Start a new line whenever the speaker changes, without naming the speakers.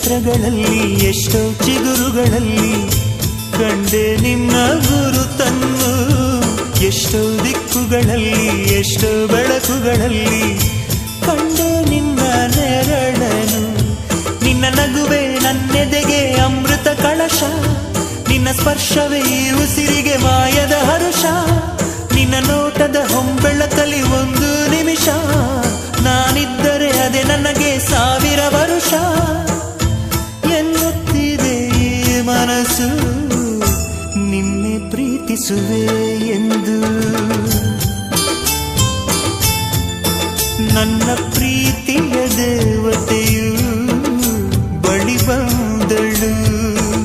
ಕ್ಷೇತ್ರಗಳಲ್ಲಿ ಎಷ್ಟೋ ಚಿಗುರುಗಳಲ್ಲಿ ಕಂಡೆ ನಿನ್ನ ಗುರುತನ್ನು. ಎಷ್ಟೋ ದಿಕ್ಕುಗಳಲ್ಲಿ ಎಷ್ಟೋ ಬೆಳಕುಗಳಲ್ಲಿ ಕಂಡೆ ನಿನ್ನ ನೆರಳನು. ನಿನ್ನ ನಗುವೆ ನನ್ನೆದೆಗೆ ಅಮೃತ ಕಳಶ, ನಿನ್ನ ಸ್ಪರ್ಶವೇ ಈ ಉಸಿರಿಗೆ ಮಾಯದ ಹರುಷ. ನಿನ್ನ ನೋಟದ ಹೊಂಬೆಳಕಲಿ ಒಂದು ನಿಮಿಷ, ನಾನಿದ್ದರೆ ಅದೇ ನನಗೆ 1000 ವರುಷ. ಎನ್ನುತ್ತಿದೆ ಈ ಮನಸ್ಸು ನಿನ್ನೆ ಪ್ರೀತಿಸುವೆ ಎಂದು. ನನ್ನ